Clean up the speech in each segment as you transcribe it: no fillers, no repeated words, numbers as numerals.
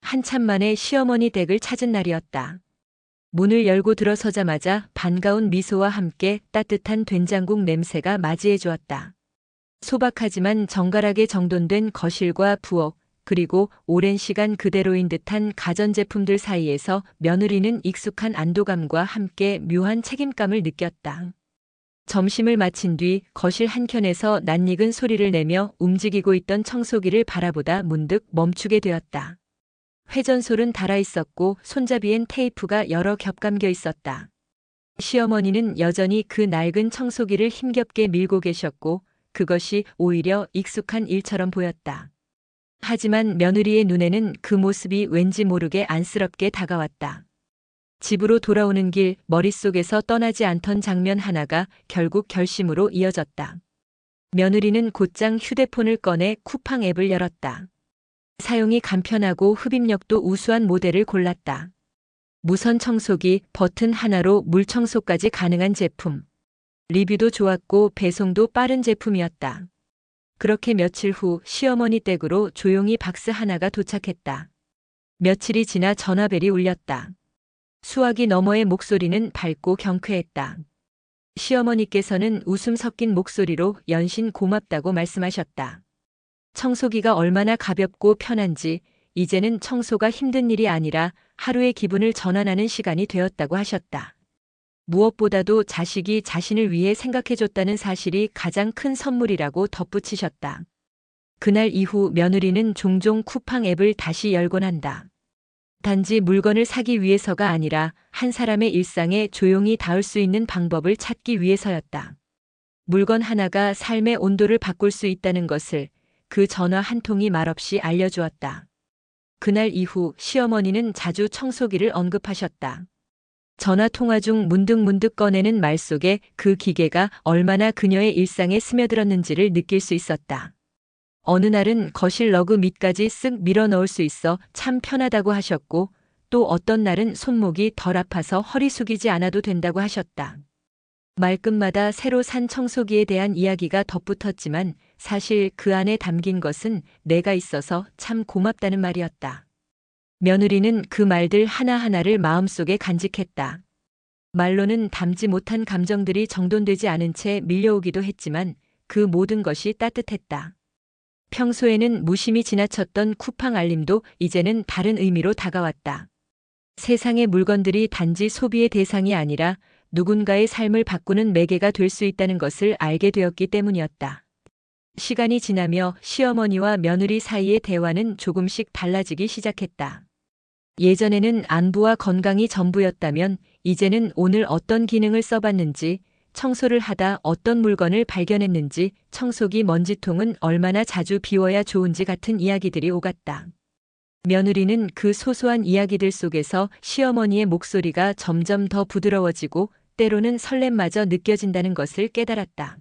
한참 만에 시어머니 댁을 찾은 날이었다. 문을 열고 들어서자마자 반가운 미소와 함께 따뜻한 된장국 냄새가 맞이해 주었다. 소박하지만 정갈하게 정돈된 거실과 부엌, 그리고 오랜 시간 그대로인 듯한 가전제품들 사이에서 며느리는 익숙한 안도감과 함께 묘한 책임감을 느꼈다. 점심을 마친 뒤 거실 한켠에서 낯익은 소리를 내며 움직이고 있던 청소기를 바라보다 문득 멈추게 되었다. 회전솔은 닳아 있었고 손잡이엔 테이프가 여러 겹 감겨 있었다. 시어머니는 여전히 그 낡은 청소기를 힘겹게 밀고 계셨고 그것이 오히려 익숙한 일처럼 보였다. 하지만 며느리의 눈에는 그 모습이 왠지 모르게 안쓰럽게 다가왔다. 집으로 돌아오는 길 머릿속에서 떠나지 않던 장면 하나가 결국 결심으로 이어졌다. 며느리는 곧장 휴대폰을 꺼내 쿠팡 앱을 열었다. 사용이 간편하고 흡입력도 우수한 모델을 골랐다. 무선 청소기 버튼 하나로 물 청소까지 가능한 제품. 리뷰도 좋았고 배송도 빠른 제품이었다. 그렇게 며칠 후 시어머니 댁으로 조용히 박스 하나가 도착했다. 며칠이 지나 전화벨이 울렸다. 수화기 너머의 목소리는 밝고 경쾌했다. 시어머니께서는 웃음 섞인 목소리로 연신 고맙다고 말씀하셨다. 청소기가 얼마나 가볍고 편한지 이제는 청소가 힘든 일이 아니라 하루의 기분을 전환하는 시간이 되었다고 하셨다. 무엇보다도 자식이 자신을 위해 생각해줬다는 사실이 가장 큰 선물이라고 덧붙이셨다. 그날 이후 며느리는 종종 쿠팡 앱을 다시 열곤 한다. 단지 물건을 사기 위해서가 아니라 한 사람의 일상에 조용히 닿을 수 있는 방법을 찾기 위해서였다. 물건 하나가 삶의 온도를 바꿀 수 있다는 것을 그 전화 한 통이 말없이 알려주었다. 그날 이후 시어머니는 자주 청소기를 언급하셨다. 전화 통화 중 문득문득 꺼내는 말 속에 그 기계가 얼마나 그녀의 일상에 스며들었는지를 느낄 수 있었다. 어느 날은 거실 러그 밑까지 쓱 밀어 넣을 수 있어 참 편하다고 하셨고 또 어떤 날은 손목이 덜 아파서 허리 숙이지 않아도 된다고 하셨다. 말끝마다 새로 산 청소기에 대한 이야기가 덧붙었지만 사실 그 안에 담긴 것은 내가 있어서 참 고맙다는 말이었다. 며느리는 그 말들 하나하나를 마음속에 간직했다. 말로는 담지 못한 감정들이 정돈되지 않은 채 밀려오기도 했지만 그 모든 것이 따뜻했다. 평소에는 무심히 지나쳤던 쿠팡 알림도 이제는 다른 의미로 다가왔다. 세상의 물건들이 단지 소비의 대상이 아니라 누군가의 삶을 바꾸는 매개가 될 수 있다는 것을 알게 되었기 때문이었다. 시간이 지나며 시어머니와 며느리 사이의 대화는 조금씩 달라지기 시작했다. 예전에는 안부와 건강이 전부였다면 이제는 오늘 어떤 기능을 써봤는지, 청소를 하다 어떤 물건을 발견했는지, 청소기 먼지통은 얼마나 자주 비워야 좋은지 같은 이야기들이 오갔다. 며느리는 그 소소한 이야기들 속에서 시어머니의 목소리가 점점 더 부드러워지고 때로는 설렘마저 느껴진다는 것을 깨달았다.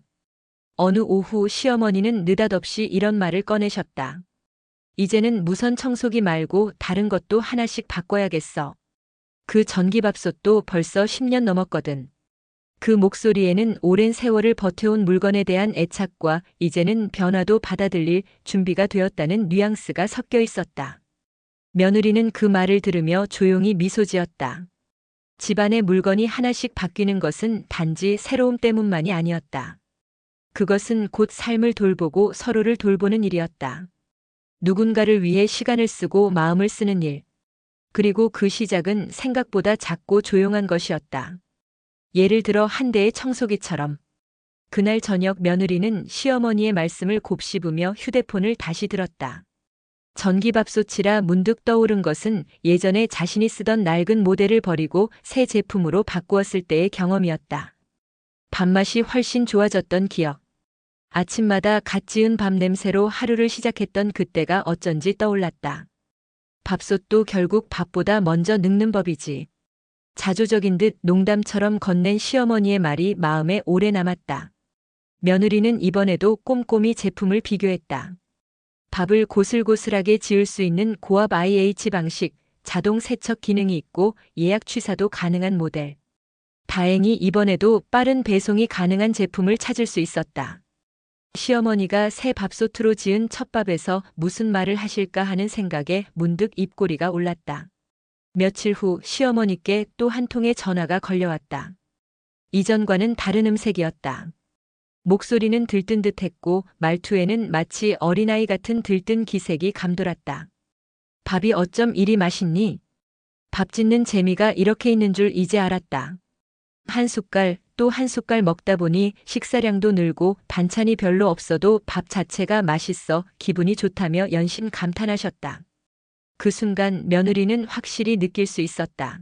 어느 오후 시어머니는 느닷없이 이런 말을 꺼내셨다. 이제는 무선 청소기 말고 다른 것도 하나씩 바꿔야겠어. 그 전기밥솥도 벌써 10년 넘었거든. 그 목소리에는 오랜 세월을 버텨온 물건에 대한 애착과 이제는 변화도 받아들일 준비가 되었다는 뉘앙스가 섞여 있었다. 며느리는 그 말을 들으며 조용히 미소 지었다. 집안의 물건이 하나씩 바뀌는 것은 단지 새로움 때문만이 아니었다. 그것은 곧 삶을 돌보고 서로를 돌보는 일이었다. 누군가를 위해 시간을 쓰고 마음을 쓰는 일. 그리고 그 시작은 생각보다 작고 조용한 것이었다. 예를 들어 한 대의 청소기처럼. 그날 저녁 며느리는 시어머니의 말씀을 곱씹으며 휴대폰을 다시 들었다. 전기밥솥이라 문득 떠오른 것은 예전에 자신이 쓰던 낡은 모델을 버리고 새 제품으로 바꾸었을 때의 경험이었다. 밥맛이 훨씬 좋아졌던 기억. 아침마다 갓 지은 밥 냄새로 하루를 시작했던 그때가 어쩐지 떠올랐다. 밥솥도 결국 밥보다 먼저 늙는 법이지. 자조적인 듯 농담처럼 건넨 시어머니의 말이 마음에 오래 남았다. 며느리는 이번에도 꼼꼼히 제품을 비교했다. 밥을 고슬고슬하게 지을 수 있는 고압 IH 방식, 자동 세척 기능이 있고 예약 취사도 가능한 모델. 다행히 이번에도 빠른 배송이 가능한 제품을 찾을 수 있었다. 시어머니가 새 밥솥으로 지은 첩밥에서 무슨 말을 하실까 하는 생각에 문득 입꼬리가 올랐다. 며칠 후 시어머니께 또 한 통의 전화가 걸려왔다. 이전과는 다른 음색이었다. 목소리는 들뜬 듯했고 말투에는 마치 어린아이 같은 들뜬 기색이 감돌았다. 밥이 어쩜 이리 맛있니? 밥 짓는 재미가 이렇게 있는 줄 이제 알았다. 한 숟갈 또 한 숟갈 먹다 보니 식사량도 늘고 반찬이 별로 없어도 밥 자체가 맛있어 기분이 좋다며 연신 감탄하셨다. 그 순간 며느리는 확실히 느낄 수 있었다.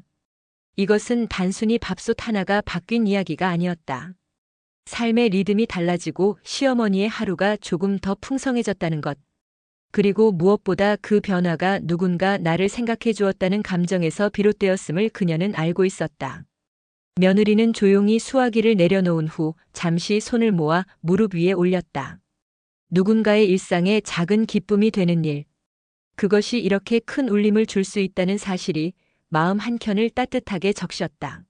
이것은 단순히 밥솥 하나가 바뀐 이야기가 아니었다. 삶의 리듬이 달라지고 시어머니의 하루가 조금 더 풍성해졌다는 것. 그리고 무엇보다 그 변화가 누군가 나를 생각해 주었다는 감정에서 비롯되었음을 그녀는 알고 있었다. 며느리는 조용히 수화기를 내려놓은 후 잠시 손을 모아 무릎 위에 올렸다. 누군가의 일상에 작은 기쁨이 되는 일. 그것이 이렇게 큰 울림을 줄 수 있다는 사실이 마음 한켠을 따뜻하게 적셨다.